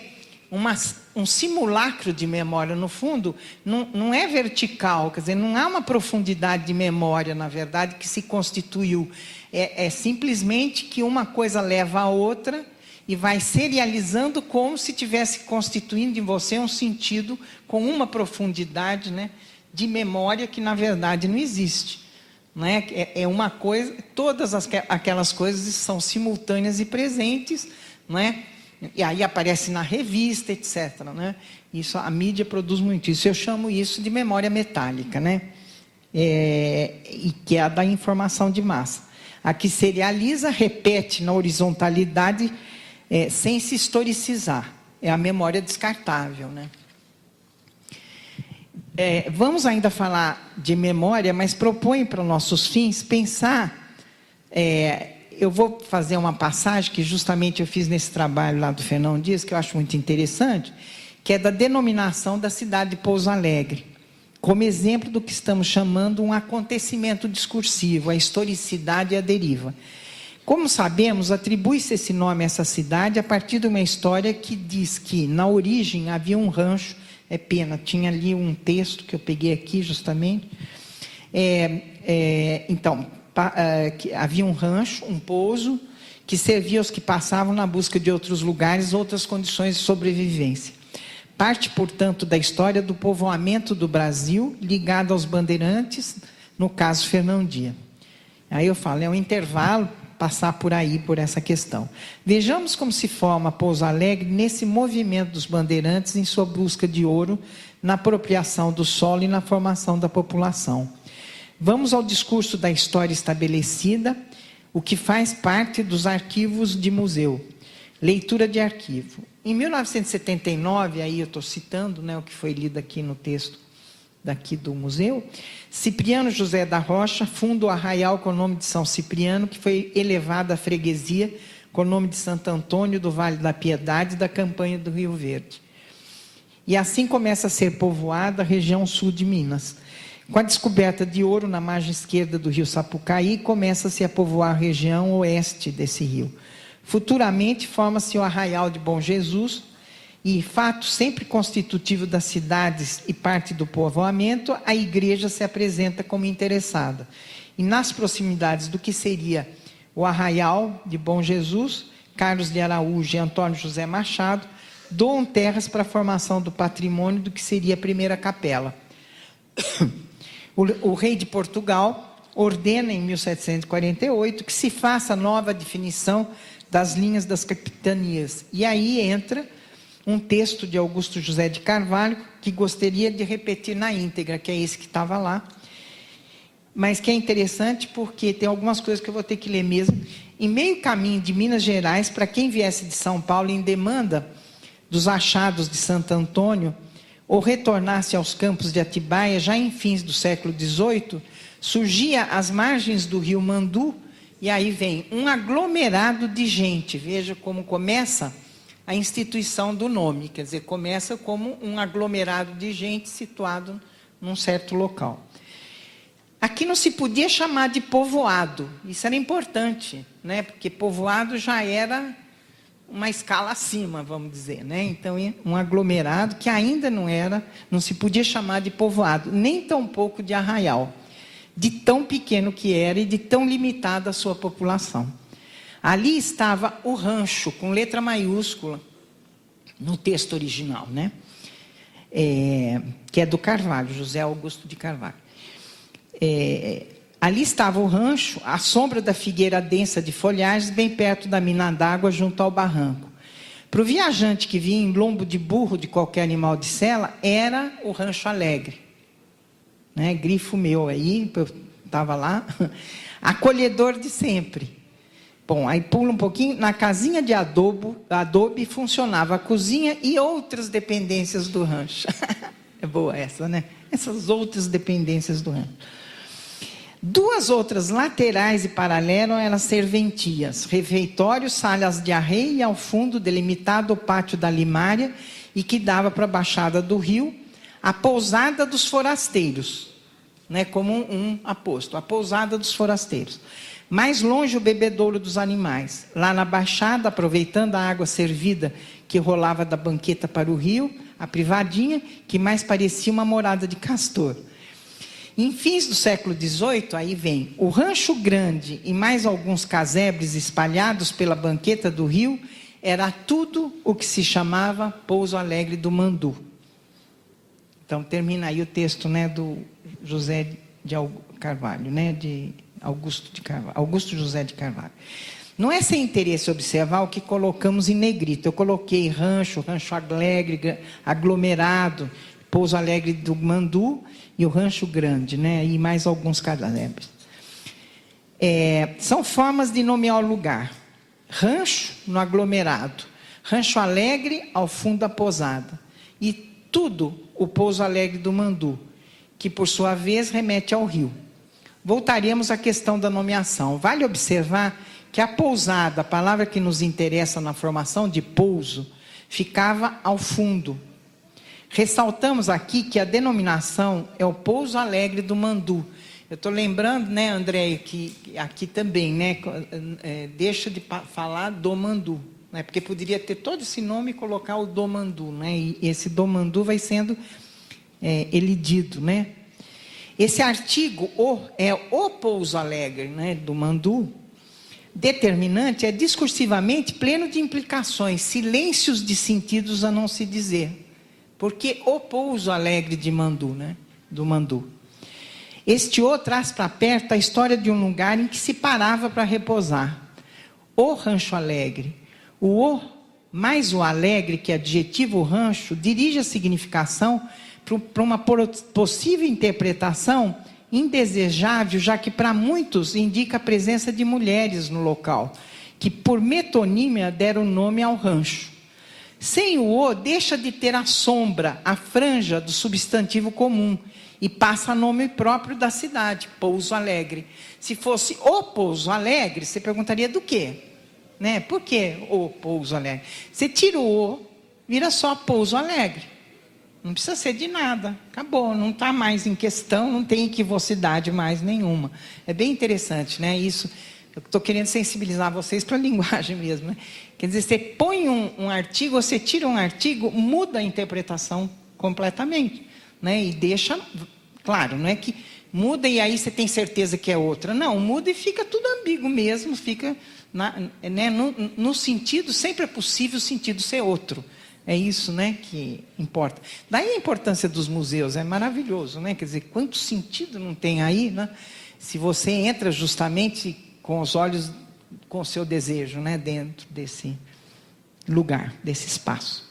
um simulacro de memória. No fundo, não é vertical, quer dizer, não há uma profundidade de memória, na verdade, que se constituiu. É simplesmente que uma coisa leva a outra e vai serializando como se tivesse constituindo em você um sentido com uma profundidade, né, de memória que, na verdade, não existe. Né? É uma coisa, todas aquelas coisas são simultâneas e presentes, né? E aí aparece na revista, etc., né? Isso, a mídia produz muito isso. Eu chamo isso de memória metálica, né? E que é a da informação de massa. A que serializa, repete na horizontalidade, sem se historicizar. É a memória descartável, né? Vamos ainda falar de memória, mas proponho para nossos fins pensar... eu vou fazer uma passagem que justamente eu fiz nesse trabalho lá do Fernão Dias, que eu acho muito interessante, que é da denominação da cidade de Pouso Alegre, como exemplo do que estamos chamando um acontecimento discursivo, a historicidade e a deriva. Como sabemos, atribui-se esse nome a essa cidade a partir de uma história que diz que, na origem, havia um rancho. É pena, tinha ali um texto que eu peguei aqui justamente. Então, havia um rancho, um pouso, que servia aos que passavam na busca de outros lugares, outras condições de sobrevivência. Parte, portanto, da história do povoamento do Brasil, ligado aos bandeirantes, no caso Fernão Dias. Aí eu falo, é um intervalo, passar por aí, por essa questão. Vejamos como se forma Pouso Alegre nesse movimento dos bandeirantes em sua busca de ouro, na apropriação do solo e na formação da população. Vamos ao discurso da história estabelecida, o que faz parte dos arquivos de museu. Leitura de arquivo. Em 1979, aí eu estou citando, né, o que foi lido aqui no texto daqui do museu, Cipriano José da Rocha funda o arraial com o nome de São Cipriano, que foi elevado à freguesia com o nome de Santo Antônio do Vale da Piedade, da campanha do Rio Verde. E assim começa a ser povoada a região sul de Minas. Com a descoberta de ouro na margem esquerda do rio Sapucaí, começa-se a povoar a região oeste desse rio. Futuramente, forma-se o arraial de Bom Jesus, e fato sempre constitutivo das cidades e parte do povoamento, a igreja se apresenta como interessada. E nas proximidades do que seria o arraial de Bom Jesus, Carlos de Araújo e Antônio José Machado doam terras para a formação do patrimônio do que seria a primeira capela. O rei de Portugal ordena em 1748 que se faça nova definição das linhas das capitanias. E aí entra um texto de Augusto José de Carvalho, que gostaria de repetir na íntegra, que é esse que estava lá, mas que é interessante porque tem algumas coisas que eu vou ter que ler mesmo. Em meio caminho de Minas Gerais, para quem viesse de São Paulo em demanda dos achados de Santo Antônio, ou retornasse aos campos de Atibaia, já em fins do século XVIII, surgia às margens do rio Mandu, e aí vem um aglomerado de gente. Veja como começa a instituição do nome, quer dizer, começa como um aglomerado de gente situado num certo local. Aqui não se podia chamar de povoado, isso era importante, né? Porque povoado já era uma escala acima, vamos dizer, né? Então, um aglomerado que ainda não se podia chamar de povoado, nem tampouco de arraial, de tão pequeno que era e de tão limitada a sua população. Ali estava o rancho, com letra maiúscula, no texto original, né? Que é do Carvalho, José Augusto de Carvalho. Ali estava o rancho, à sombra da figueira densa de folhagens, bem perto da mina d'água, junto ao barranco. Para o viajante que vinha em lombo de burro de qualquer animal de sela, era o Rancho Alegre. Né? Grifo meu aí, eu estava lá. Acolhedor de sempre. Bom, aí pula um pouquinho. Na casinha de adobe funcionava a cozinha e outras dependências do rancho. É boa essa, né? Essas outras dependências do rancho. Duas outras laterais e paralelas eram serventias, refeitório, salas de arreio e ao fundo delimitado o pátio da limária e que dava para a baixada do rio, a pousada dos forasteiros, né, como um aposto, a pousada dos forasteiros. Mais longe o bebedouro dos animais, lá na baixada, aproveitando a água servida que rolava da banqueta para o rio, a privadinha, que mais parecia uma morada de castor. Em fins do século XVIII, aí vem o Rancho Grande e mais alguns casebres espalhados pela banqueta do rio, era tudo o que se chamava Pouso Alegre do Mandu. Então termina aí o texto, né, do José de Carvalho, né, de Augusto de Carvalho, Augusto José de Carvalho. Não é sem interesse observar o que colocamos em negrito. Eu coloquei Rancho Alegre, aglomerado, Pouso Alegre do Mandu e o Rancho Grande, né? E mais alguns casebres. São formas de nomear o lugar. Rancho no aglomerado, Rancho Alegre ao fundo da pousada. E tudo o Pouso Alegre do Mandu, que por sua vez remete ao rio. Voltaremos à questão da nomeação. Vale observar que a pousada, a palavra que nos interessa na formação de pouso, ficava ao fundo. Ressaltamos aqui que a denominação é o Pouso Alegre do Mandu. Eu estou lembrando, né, André, que aqui também, né, deixa de falar do Mandu, né, porque poderia ter todo esse nome e colocar o do Mandu, né, e esse do Mandu vai sendo elidido, né. Esse artigo, o Pouso Alegre, né, do Mandu, determinante, é discursivamente pleno de implicações, silêncios de sentidos a não se dizer. Porque o Pouso Alegre de Mandu, né? Do Mandu. Este O traz para perto a história de um lugar em que se parava para repousar. O Rancho Alegre. O mais o alegre, que é adjetivo rancho, dirige a significação para uma possível interpretação indesejável, já que para muitos indica a presença de mulheres no local, que por metonímia deram nome ao rancho. Sem o deixa de ter a sombra, a franja do substantivo comum e passa a nome próprio da cidade, Pouso Alegre. Se fosse o Pouso Alegre, você perguntaria do quê? Né? Por que o Pouso Alegre? Você tira o vira só Pouso Alegre. Não precisa ser de nada, acabou, não está mais em questão, não tem equivocidade mais nenhuma. É bem interessante, né? Isso, eu estou querendo sensibilizar vocês para a linguagem mesmo, né? Quer dizer, você põe um artigo, você tira um artigo, muda a interpretação completamente, né? E deixa, claro, não é que muda e aí você tem certeza que é outra. Não, muda e fica tudo ambíguo mesmo, fica né, no sentido, sempre é possível o sentido ser outro. É isso, né, que importa. Daí a importância dos museus, é maravilhoso, né? Quer dizer, quanto sentido não tem aí, né? Se você entra justamente com os olhos, com o seu desejo, né, dentro desse lugar, desse espaço.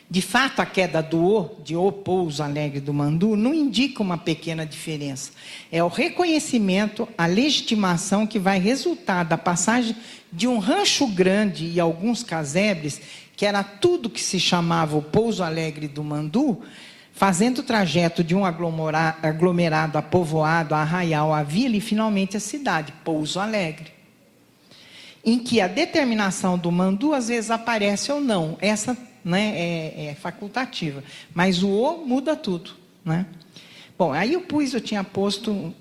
De fato, a queda do O, de O Pouso Alegre do Mandu, não indica uma pequena diferença. É o reconhecimento, a legitimação que vai resultar da passagem de um rancho grande e alguns casebres, que era tudo que se chamava o Pouso Alegre do Mandu, fazendo o trajeto de um aglomerado a povoado, a arraial, a vila e finalmente a cidade, Pouso Alegre. Em que a determinação do Mandu às vezes aparece ou não. Essa, né, é facultativa. Mas o O muda tudo, né? Bom, aí eu tinha posto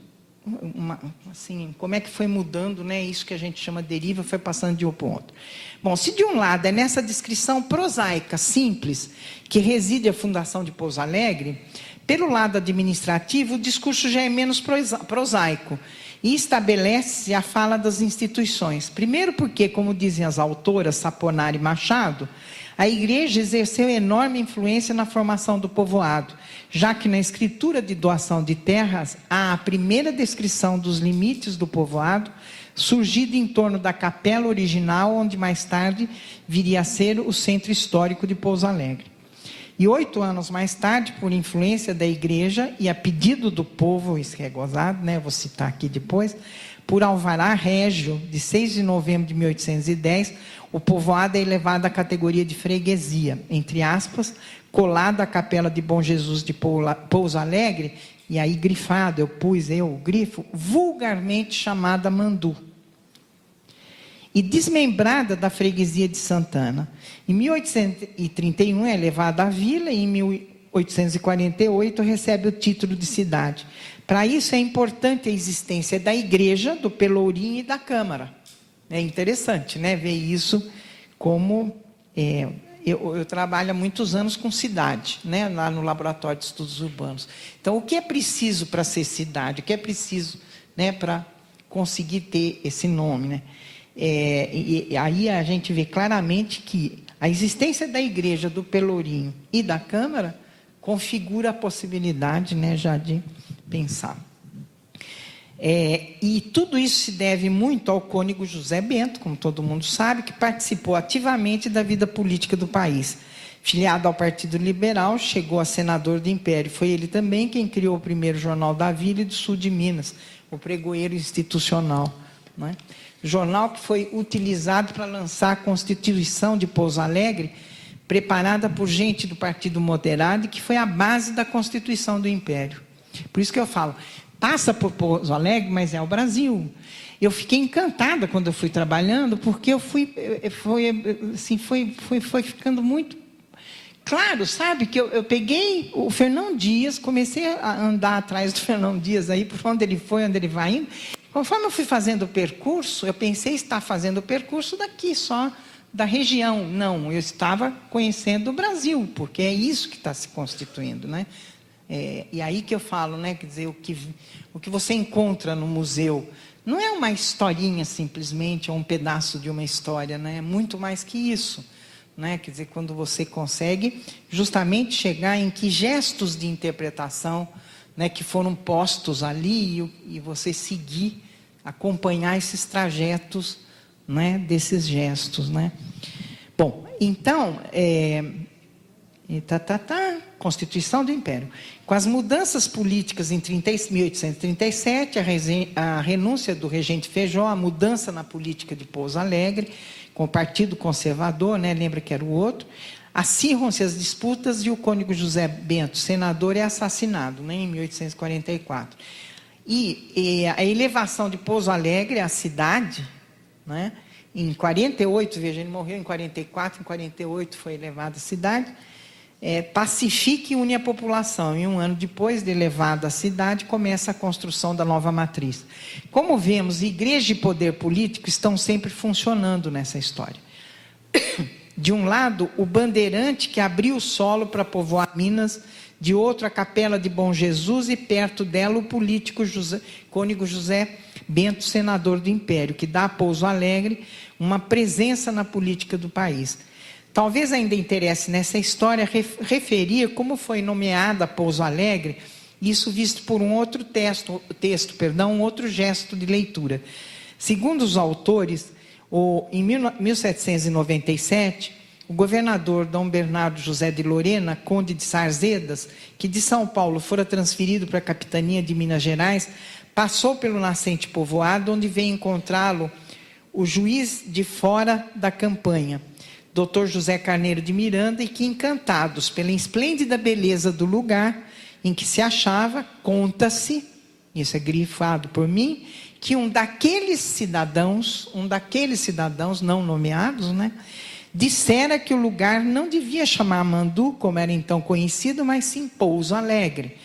assim, como é que foi mudando, né? Isso que a gente chama deriva, foi passando de um para o outro. Bom, se de um lado é nessa descrição prosaica, simples, que reside a fundação de Pouso Alegre, pelo lado administrativo, o discurso já é menos prosaico e estabelece a fala das instituições. Primeiro porque, como dizem as autoras Saponari e Machado, a igreja exerceu enorme influência na formação do povoado, já que na escritura de doação de terras há a primeira descrição dos limites do povoado, surgida em torno da capela original, onde mais tarde viria a ser o centro histórico de Pouso Alegre. E 8 anos mais tarde, por influência da igreja e a pedido do povo, isso que é gozado, né? Vou citar aqui depois, por alvará régio, de 6 de novembro de 1810, o povoado é elevado à categoria de freguesia, entre aspas, colado à capela de Bom Jesus de Pouso Alegre, e aí grifado, eu grifo, vulgarmente chamada Mandu. E desmembrada da freguesia de Santana. Em 1831 é elevada à vila e em 1848 recebe o título de cidade. Para isso é importante a existência da igreja, do Pelourinho e da Câmara. É interessante, né, ver isso como... Eu trabalho há muitos anos com cidade, né, lá no Laboratório de Estudos Urbanos. Então, o que é preciso para ser cidade? O que é preciso, né, para conseguir ter esse nome, né? E aí a gente vê claramente que a existência da igreja, do Pelourinho e da Câmara configura a possibilidade, né, já de pensar. E tudo isso se deve muito ao cônego José Bento, como todo mundo sabe, que participou ativamente da vida política do país. Filiado ao Partido Liberal, chegou a senador do Império. Foi ele também quem criou o primeiro jornal da Vila e do Sul de Minas, o Pregoeiro Institucional, não é? Jornal que foi utilizado para lançar a Constituição de Pouso Alegre, preparada por gente do Partido Moderado, e que foi a base da Constituição do Império. Por isso que eu falo, passa por Pouso Alegre, mas é o Brasil. Eu fiquei encantada quando eu fui trabalhando, porque foi ficando muito claro, sabe, que eu peguei o Fernão Dias, comecei a andar atrás do Fernão Dias, aí, por onde ele foi, onde ele vai indo. Conforme eu fui fazendo o percurso, eu pensei estar fazendo o percurso daqui, só da região. Não, eu estava conhecendo o Brasil, porque é isso que está se constituindo, né? E aí que eu falo, né, quer dizer, o que você encontra no museu não é uma historinha simplesmente, ou um pedaço de uma história, né? É muito mais que isso, né? Quer dizer, quando você consegue justamente chegar em que gestos de interpretação, né, que foram postos ali, e você seguir, acompanhar esses trajetos, né, desses gestos, né? Bom, então, Constituição do Império. Com as mudanças políticas em 1837, a renúncia do regente Feijó, a mudança na política de Pouso Alegre, com o Partido Conservador, né, lembra que era o outro, acirram-se as disputas e o cônego José Bento, senador, é assassinado, né, em 1844. E a elevação de Pouso Alegre à cidade, né, em 48, veja, ele morreu em 44, em 48 foi elevada à cidade, pacifica e une a população. E um ano depois de elevada à cidade, começa a construção da nova matriz. Como vemos, igreja e poder político estão sempre funcionando nessa história. De um lado, o bandeirante que abriu o solo para povoar Minas, de outro, a capela de Bom Jesus, e perto dela o político cônego José Bento, senador do Império, que dá a Pouso Alegre uma presença na política do país. Talvez ainda interesse nessa história referir como foi nomeada Pouso Alegre, isso visto por um outro um outro gesto de leitura. Segundo os autores, em 1797, o governador Dom Bernardo José de Lorena, conde de Sarzedas, que de São Paulo fora transferido para a capitania de Minas Gerais, passou pelo nascente povoado, onde veio encontrá-lo o juiz de fora da campanha, Dr. José Carneiro de Miranda, e que, encantados pela esplêndida beleza do lugar em que se achava, conta-se, isso é grifado por mim, que um daqueles cidadãos não nomeados, né, dissera que o lugar não devia chamar Mandu, como era então conhecido, mas sim Pouso Alegre,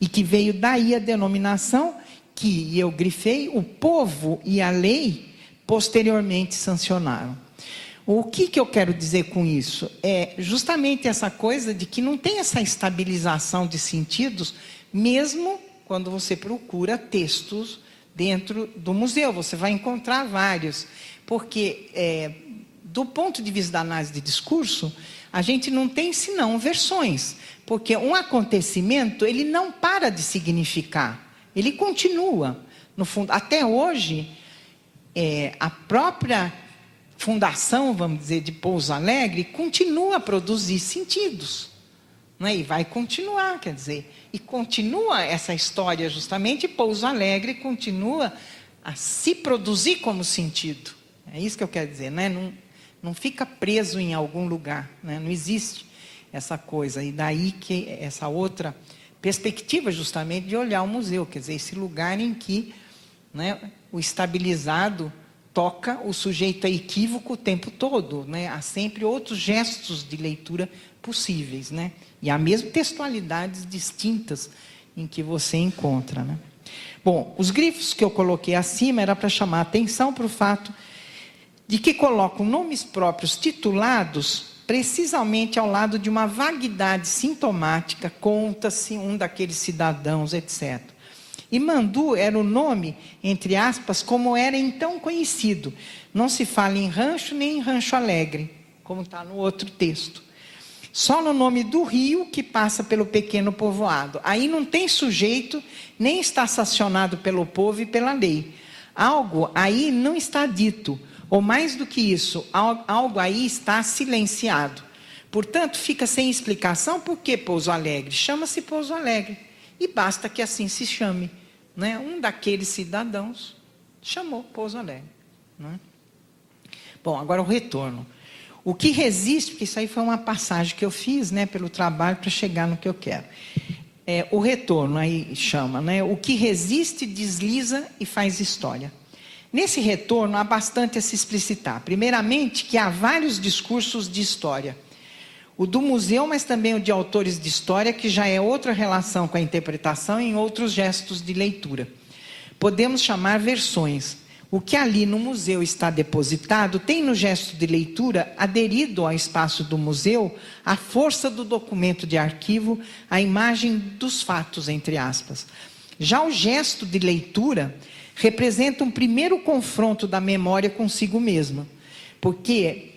e que veio daí a denominação que eu grifei, o povo e a lei posteriormente sancionaram. O que eu quero dizer com isso? É justamente essa coisa de que não tem essa estabilização de sentidos, mesmo quando você procura textos dentro do museu. Você vai encontrar vários, porque do ponto de vista da análise de discurso, a gente não tem senão versões, porque um acontecimento, ele não para de significar, ele continua. No fundo, até hoje, a própria fundação, vamos dizer, de Pouso Alegre, continua a produzir sentidos, né? E vai continuar, quer dizer, e continua essa história justamente, e Pouso Alegre continua a se produzir como sentido. É isso que eu quero dizer, né? Não fica preso em algum lugar, né? Não existe essa coisa, e daí que essa outra perspectiva justamente de olhar o museu, quer dizer, esse lugar em que, né, o estabilizado toca o sujeito a equívoco o tempo todo, né? Há sempre outros gestos de leitura possíveis, né? E há mesmo textualidades distintas em que você encontra, né? Bom, os grifos que eu coloquei acima era para chamar a atenção para o fato de que colocam nomes próprios titulados precisamente ao lado de uma vaguidade sintomática, conta-se um daqueles cidadãos, etc. E Mandu era o nome, entre aspas, como era então conhecido. Não se fala em rancho nem em Rancho Alegre, como está no outro texto. Só no nome do rio que passa pelo pequeno povoado. Aí não tem sujeito, nem está sancionado pelo povo e pela lei. Algo aí não está dito, ou mais do que isso, algo aí está silenciado. Portanto, fica sem explicação por que Pouso Alegre. Chama-se Pouso Alegre. E basta que assim se chame, né? Um daqueles cidadãos chamou Pouso Alegre, né? Bom, agora o retorno. O que resiste, porque isso aí foi uma passagem que eu fiz, né, pelo trabalho para chegar no que eu quero. O retorno aí chama, né? O que resiste, desliza e faz história. Nesse retorno há bastante a se explicitar. Primeiramente, que há vários discursos de história. O do museu, mas também o de autores de história, que já é outra relação com a interpretação em outros gestos de leitura. Podemos chamar versões. O que ali no museu está depositado tem no gesto de leitura, aderido ao espaço do museu, a força do documento de arquivo, a imagem dos fatos, entre aspas. Já o gesto de leitura representa um primeiro confronto da memória consigo mesma, porque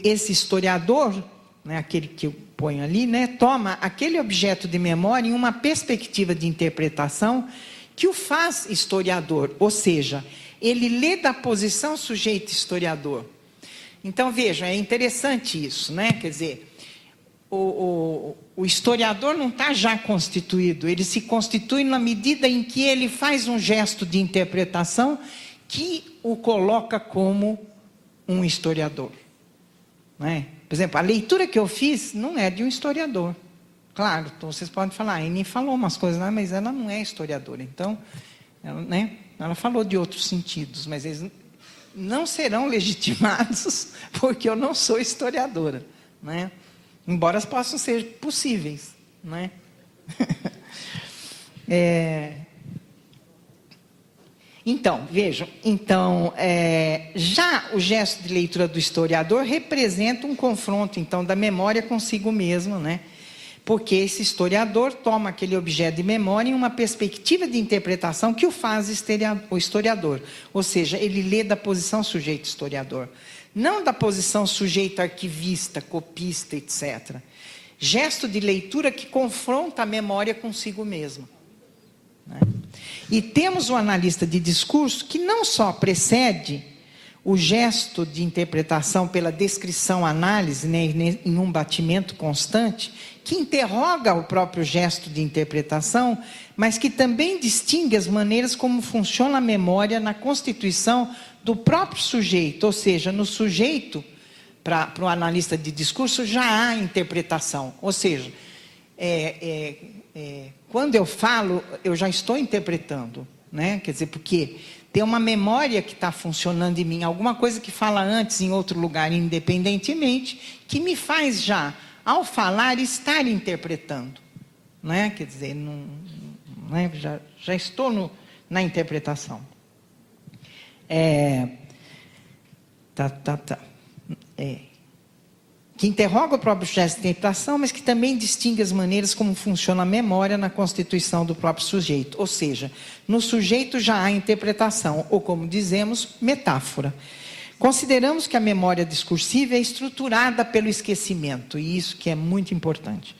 esse historiador, né, aquele que eu ponho ali, né, toma aquele objeto de memória em uma perspectiva de interpretação que o faz historiador, ou seja, ele lê da posição sujeito historiador. Então, vejam, é interessante isso, né? Quer dizer, o historiador não está já constituído, ele se constitui na medida em que ele faz um gesto de interpretação que o coloca como um historiador, né? Por exemplo, a leitura que eu fiz não é de um historiador. Claro, então vocês podem falar, a Eni falou umas coisas lá, mas ela não é historiadora. Então, ela falou de outros sentidos, mas eles não serão legitimados porque eu não sou historiadora, né? Embora possam ser possíveis, né? Então, vejam, já o gesto de leitura do historiador representa um confronto, então, da memória consigo mesmo, né? Porque esse historiador toma aquele objeto de memória em uma perspectiva de interpretação que o faz o historiador. Ou seja, ele lê da posição sujeito historiador, não da posição sujeito arquivista, copista, etc. Gesto de leitura que confronta a memória consigo mesma, né? E temos um analista de discurso que não só precede o gesto de interpretação pela descrição-análise, né, em um batimento constante, que interroga o próprio gesto de interpretação, mas que também distingue as maneiras como funciona a memória na constituição do próprio sujeito, ou seja, no sujeito, para o analista de discurso, já há interpretação, ou seja, quando eu falo, eu já estou interpretando, né? Quer dizer, porque tem uma memória que está funcionando em mim, alguma coisa que fala antes em outro lugar, independentemente, que me faz já, ao falar, estar interpretando, né? Quer dizer, né? Já estou na interpretação. Que interroga o próprio gesto de interpretação, mas que também distingue as maneiras como funciona a memória na constituição do próprio sujeito. Ou seja, no sujeito já há interpretação, ou como dizemos, metáfora. Consideramos que a memória discursiva é estruturada pelo esquecimento, e isso que é muito importante.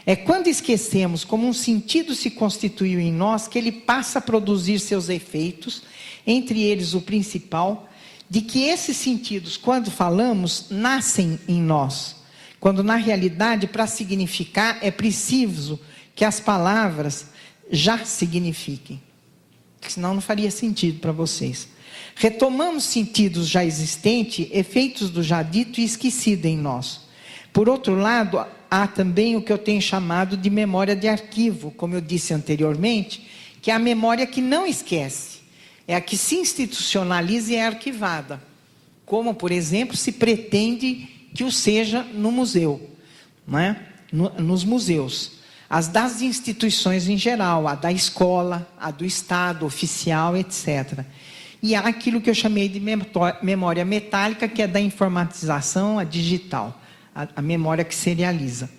É quando esquecemos como um sentido se constituiu em nós que ele passa a produzir seus efeitos, entre eles o principal, de que esses sentidos, quando falamos, nascem em nós. Quando, na realidade, para significar, é preciso que as palavras já signifiquem. Senão não faria sentido para vocês. Retomamos sentidos já existentes, efeitos do já dito e esquecido em nós. Por outro lado, há também o que eu tenho chamado de memória de arquivo, como eu disse anteriormente, que é a memória que não esquece. É a que se institucionaliza e é arquivada. Como, por exemplo, se pretende que o seja no museu, né? Nos museus. As das instituições em geral, a da escola, a do Estado, oficial, etc. E há aquilo que eu chamei de memória metálica, que é da informatização, a digital, a memória que serializa.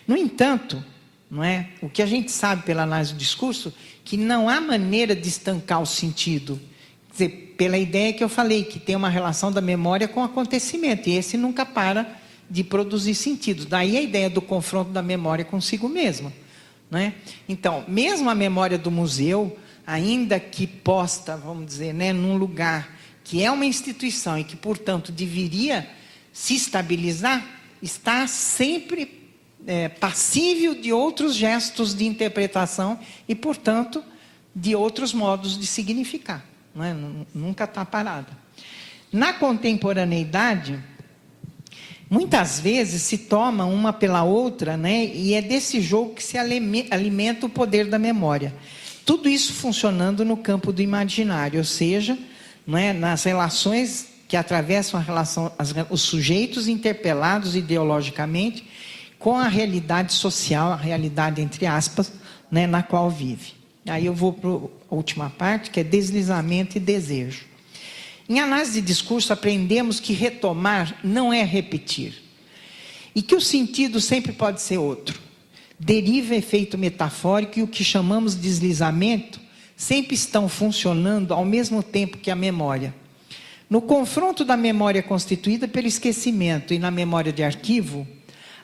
No entanto, não é? O que a gente sabe pela análise do discurso, que não há maneira de estancar o sentido. Quer dizer, pela ideia que eu falei, que tem uma relação da memória com o acontecimento, e esse nunca para de produzir sentido. Daí a ideia do confronto da memória consigo mesma, não é? Então, mesmo a memória do museu, ainda que posta, vamos dizer, né, num lugar que é uma instituição e que, portanto, deveria se estabilizar, está sempre passível de outros gestos de interpretação e, portanto, de outros modos de significar. Não é? Nunca está parada. Na contemporaneidade, muitas vezes se toma uma pela outra, né? E é desse jogo que se alimenta o poder da memória. Tudo isso funcionando no campo do imaginário, ou seja, não é? Nas relações que atravessam os sujeitos interpelados ideologicamente com a realidade social, a realidade entre aspas, né, na qual vive. Aí eu vou para a última parte, que é deslizamento e desejo. Em análise de discurso, aprendemos que retomar não é repetir. E que o sentido sempre pode ser outro. Deriva efeito metafórico e o que chamamos de deslizamento sempre estão funcionando ao mesmo tempo que a memória. No confronto da memória constituída pelo esquecimento e na memória de arquivo,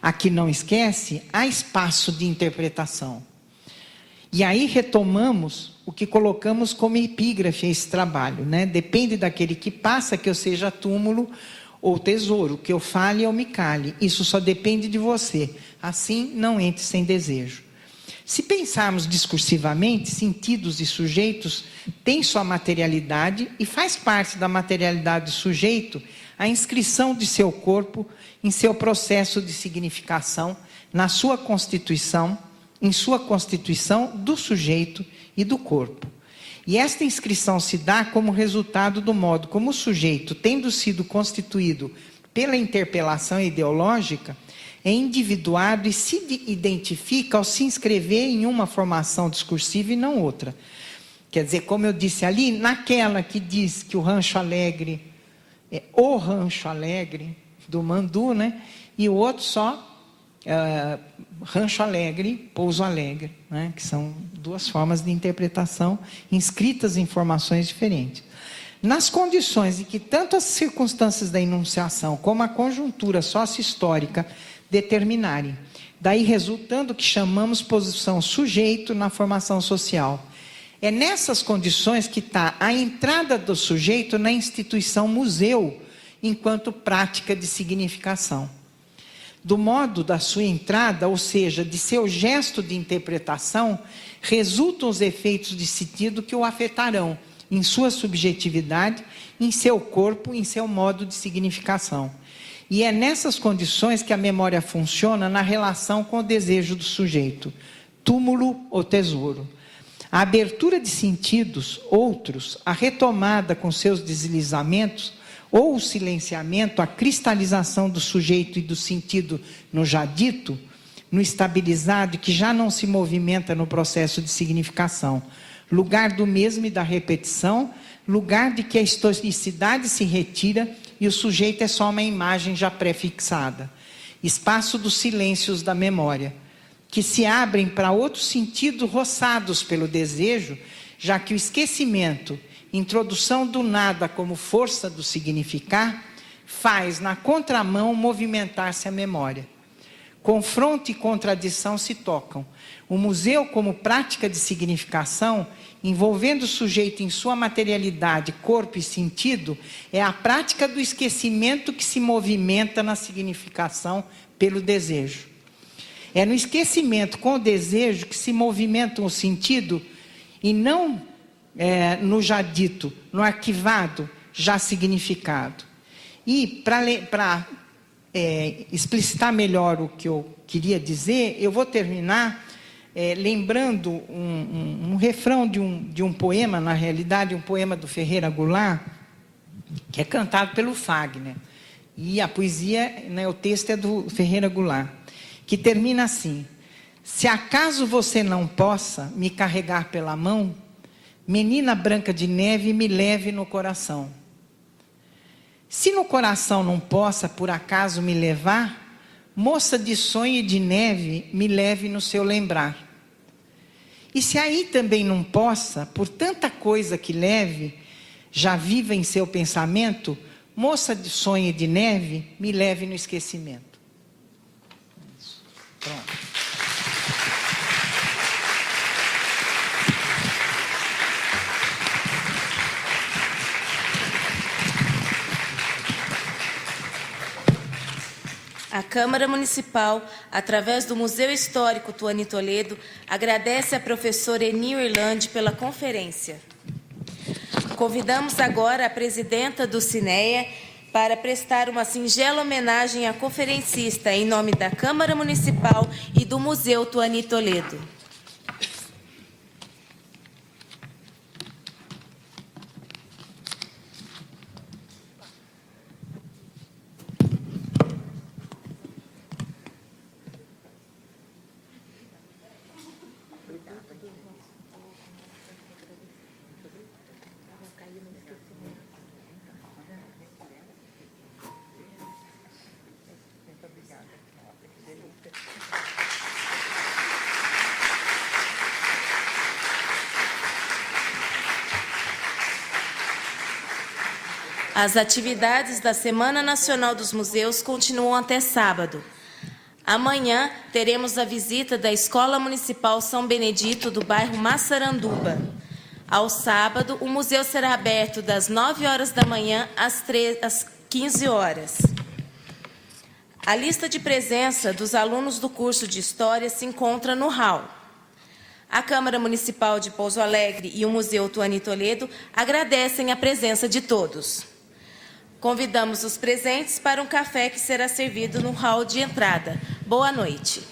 a que não esquece, há espaço de interpretação. E aí retomamos o que colocamos como epígrafe a esse trabalho, né? Depende daquele que passa que eu seja túmulo ou tesouro, que eu fale ou me cale. Isso só depende de você. Assim, não entre sem desejo. Se pensarmos discursivamente, sentidos e sujeitos têm sua materialidade e faz parte da materialidade do sujeito a inscrição de seu corpo em seu processo de significação, na sua constituição, em sua constituição do sujeito e do corpo. E esta inscrição se dá como resultado do modo como o sujeito, tendo sido constituído pela interpelação ideológica, é individuado e se identifica ao se inscrever em uma formação discursiva e não outra. Quer dizer, como eu disse ali, naquela que diz que o Rancho Alegre é o Rancho Alegre do Mandu, né? E o outro só Rancho Alegre, Pouso Alegre, né? Que são duas formas de interpretação inscritas em formações diferentes. Nas condições em que tanto as circunstâncias da enunciação como a conjuntura sócio-histórica determinarem, daí resultando o que chamamos posição sujeito na formação social. É nessas condições que está a entrada do sujeito na instituição museu, enquanto prática de significação. Do modo da sua entrada, ou seja, de seu gesto de interpretação, resultam os efeitos de sentido que o afetarão em sua subjetividade, em seu corpo, em seu modo de significação. E é nessas condições que a memória funciona na relação com o desejo do sujeito, túmulo ou tesouro. A abertura de sentidos outros, a retomada com seus deslizamentos, ou o silenciamento, a cristalização do sujeito e do sentido no já dito, no estabilizado, que já não se movimenta no processo de significação. Lugar do mesmo e da repetição, lugar de que a historicidade se retira e o sujeito é só uma imagem já pré-fixada. Espaço dos silêncios da memória, que se abrem para outros sentidos roçados pelo desejo, já que o esquecimento, introdução do nada como força do significar, faz na contramão movimentar-se a memória. Confronto e contradição se tocam. O museu, como prática de significação, envolvendo o sujeito em sua materialidade, corpo e sentido, é a prática do esquecimento que se movimenta na significação pelo desejo. É no esquecimento com o desejo que se movimenta o sentido e não no já dito, no arquivado, já significado. E para explicitar melhor o que eu queria dizer, eu vou terminar lembrando um refrão de um poema, na realidade, um poema do Ferreira Goulart, que é cantado pelo Fagner. E a poesia, né, o texto é do Ferreira Goulart, que termina assim: se acaso você não possa me carregar pela mão, menina branca de neve, me leve no coração. Se no coração não possa, por acaso, me levar, moça de sonho e de neve, me leve no seu lembrar. E se aí também não possa, por tanta coisa que leve, já viva em seu pensamento, moça de sonho e de neve, me leve no esquecimento. Pronto. A Câmara Municipal, através do Museu Histórico Tuani Toledo, agradece à professora Enil Irlande pela conferência. Convidamos agora a presidenta do Cineia para prestar uma singela homenagem à conferencista em nome da Câmara Municipal e do Museu Tuani Toledo. As atividades da Semana Nacional dos Museus continuam até sábado. Amanhã teremos a visita da Escola Municipal São Benedito do bairro Massaranduba. Ao sábado, o museu será aberto das 9 horas da manhã às 15 horas. A lista de presença dos alunos do curso de História se encontra no hall. A Câmara Municipal de Pouso Alegre e o Museu Tuani Toledo agradecem a presença de todos. Convidamos os presentes para um café que será servido no hall de entrada. Boa noite.